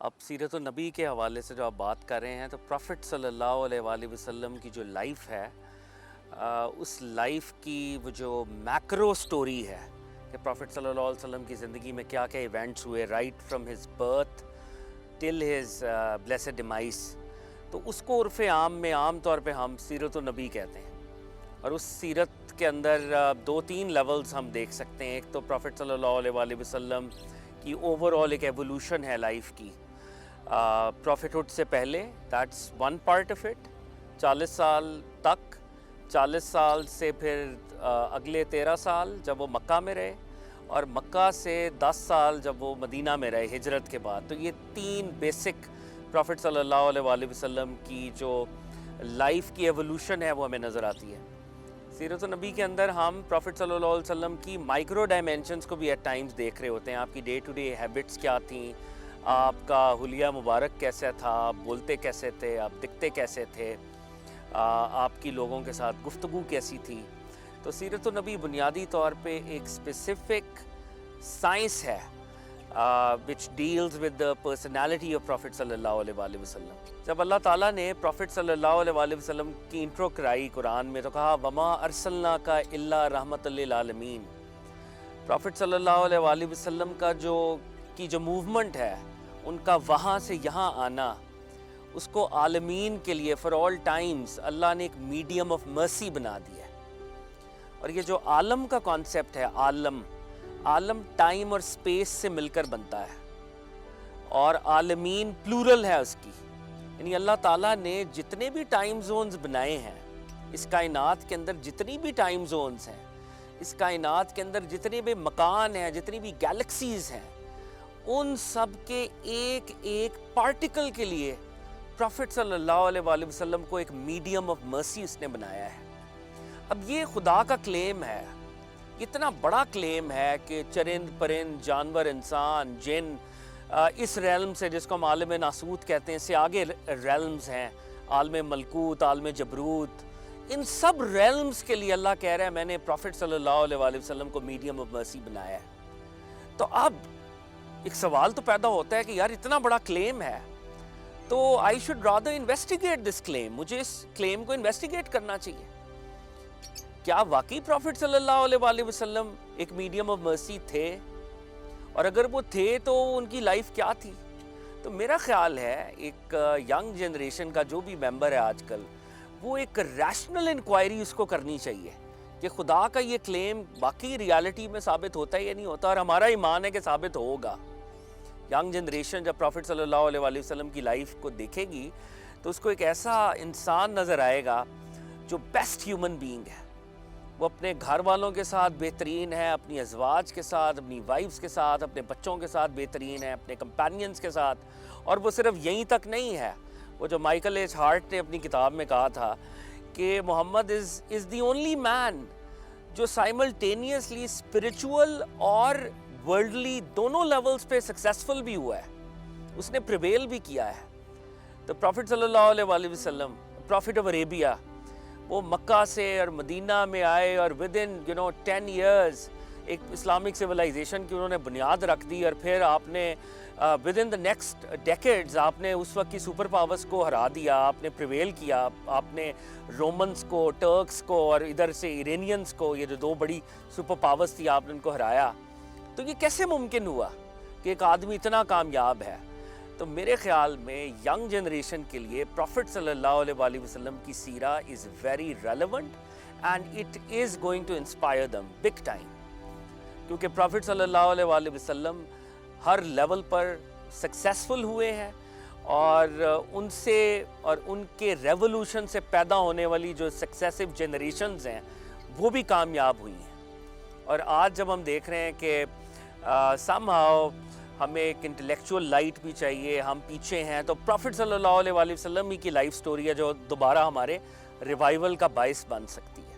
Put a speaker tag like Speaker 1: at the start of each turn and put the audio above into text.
Speaker 1: اب سیرت النبی کے حوالے سے جو آپ بات کر رہے ہیں تو پروفٹ صلی اللہ علیہ وآلہ وسلم کی جو لائف ہے اس لائف کی وہ جو میکرو سٹوری ہے کہ پروفٹ صلی اللہ علیہ وسلم کی زندگی میں کیا کیا ایونٹس ہوئے right from his birth till his blessed demise, تو اس کو عرف عام میں عام طور پہ ہم سیرت النبی کہتے ہیں۔ اور اس سیرت کے اندر دو تین لیولز ہم دیکھ سکتے ہیں۔ ایک تو پروفٹ صلی اللہ علیہ وآلہ وسلم کی اوور آل ایک ایوولوشن ہے لائف کی، پروفٹ ہوڈ سے پہلے، that's one part of it, 40 سال تک، 40 سال سے پھر اگلے 13 سال جب وہ مکہ میں رہے، اور مکہ سے 10 سال جب وہ مدینہ میں رہے ہجرت کے بعد۔ تو یہ تین بیسک پروفٹ صلی اللہ علیہ وآلہ وسلم کی جو لائف کی ایوولوشن ہے وہ ہمیں نظر آتی ہے۔ سیرت النبی کے اندر ہم پروفٹ صلی اللہ علیہ وسلم کی مائکرو ڈائمینشنز کو بھی ایٹ ٹائمز دیکھ رہے ہوتے ہیں۔ آپ کی ڈے ٹو ڈے ہیبٹس کیا تھیں، آپ کا حلیہ مبارک کیسا تھا، آپ بولتے کیسے تھے، آپ دکھتے کیسے تھے، آپ کی لوگوں کے ساتھ گفتگو کیسی تھی۔ تو سیرت النبی بنیادی طور پہ ایک اسپیسیفک سائنس ہے which deals with the personality of Prophet صلی اللہ علیہ وآلہ وسلم۔ جب اللہ تعالیٰ نے پروفٹ صلی اللہ علیہ وآلہ وسلم کی انٹرو کرائی قرآن میں تو کہا وَمَا أَرْسَلْنَاكَ إِلَّا رَحْمَةً لِّلْعَالَمِينَ۔ پروفٹ صلی اللہ علیہ وآلہ وسلم کا جو موومنٹ ہے، ان کا وہاں سے یہاں آنا، اس کو عالمین کے لیے فار آل ٹائمز اللہ نے ایک میڈیم آف مرسی بنا دیا ہے۔ اور یہ جو عالم کا کانسیپٹ ہے، عالم ٹائم اور سپیس سے مل کر بنتا ہے، اور عالمین پلورل ہے اس کی، یعنی اللہ تعالیٰ نے جتنے بھی ٹائم زونز بنائے ہیں اس کائنات کے اندر، جتنی بھی ٹائم زونز ہیں اس کائنات کے اندر، جتنے بھی مکان ہیں، جتنی بھی گیلیکسیز ہیں، ان سب کے ایک ایک پارٹیکل کے لیے پروفٹ صلی اللہ علیہ وآلہ وسلم کو ایک میڈیم آف مرسی اس نے بنایا ہے۔ اب یہ خدا کا کلیم ہے، اتنا بڑا کلیم ہے کہ چرند پرند جانور انسان جن اس ریلم سے، جس کو ہم عالم ناسوت کہتے ہیں، سے آگے ریلمز ہیں، عالم ملکوت، عالم جبروت، ان سب ریلمز کے لیے اللہ کہہ رہا ہے میں نے پروفٹ صلی اللہ علیہ وآلہ وسلم کو میڈیم آف مرسی بنایا ہے۔ تو اب ایک سوال تو پیدا ہوتا ہے کہ یار اتنا بڑا کلیم ہے تو I should rather investigate this claim، مجھے اس کلیم کو انویسٹیگیٹ کرنا چاہیے۔ کیا واقعی پروفٹ صلی اللہ علیہ وآلہ وسلم ایک میڈیم آف مرسی تھے؟ اور اگر وہ تھے تو ان کی لائف کیا تھی؟ تو میرا خیال ہے ایک ینگ جنریشن کا جو بھی ممبر ہے آج کل، وہ ایک ریشنل انکوائری اس کو کرنی چاہیے کہ خدا کا یہ کلیم باقی ریالٹی میں ثابت ہوتا ہے یا نہیں ہوتا، اور ہمارا ایمان ہے کہ ثابت ہوگا۔ ینگ جنریشن جب پروفٹ صلی اللہ علیہ وآلہ وسلم کی لائف کو دیکھے گی تو اس کو ایک ایسا انسان نظر آئے گا جو بیسٹ ہیومن بینگ ہے۔ وہ اپنے گھر والوں کے ساتھ بہترین ہے، اپنی ازواج کے ساتھ، اپنی وائفز کے ساتھ، اپنے بچوں کے ساتھ بہترین ہے، اپنے کمپینینز کے ساتھ۔ اور وہ صرف یہیں تک نہیں ہے، وہ جو مائیکل ایچ ہارٹ نے اپنی کتاب میں کہا تھا کہ محمد از دی اونلی مین جو سائملٹینیسلی اسپرچول اور ورلڈلی دونوں لیولز پہ سکسیسفل بھی ہوا ہے، اس نے پریویل بھی کیا ہے۔ تو پروفٹ صلی اللہ علیہ وآلہ وسلم، پروفٹ آف عربیہ، وہ مکہ سے اور مدینہ میں آئے اور ود ان 10 ایئرز ایک اسلامک سویلائزیشن کی انہوں نے بنیاد رکھ دی، اور پھر آپ نے with in the next decades آپ نے اس وقت کی سپر پاورز کو ہرا دیا، آپ نے پریویل کیا، آپ نے رومنز کو، ٹرکس کو، اور ادھر سے ایرینینز کو، یہ جو دو بڑی سپر پاورز تھی، آپ نے ان کو ہرایا۔ تو یہ کیسے ممکن ہوا کہ ایک آدمی اتنا کامیاب ہے؟ تو میرے خیال میں ینگ جنریشن کے لیے پروفٹ صلی اللہ علیہ وآلہ وسلم کی سیرہ is very relevant and it is going to inspire them big time, کیونکہ پروفٹ صلی اللہ علیہ وآلہ وسلم ہر لیول پر سکسیسفل ہوئے ہیں، اور ان سے اور ان کے ریولوشن سے پیدا ہونے والی جو سکسیسو جنریشنز ہیں وہ بھی کامیاب ہوئی ہیں۔ اور آج جب ہم دیکھ رہے ہیں کہ سم ہاؤ ہمیں ایک انٹلیکچول لائٹ بھی چاہیے، ہم پیچھے ہیں، تو پروفٹ صلی اللہ علیہ وآلہ وسلم ہی کی لائف سٹوری ہے جو دوبارہ ہمارے ریوائول کا باعث بن سکتی ہے۔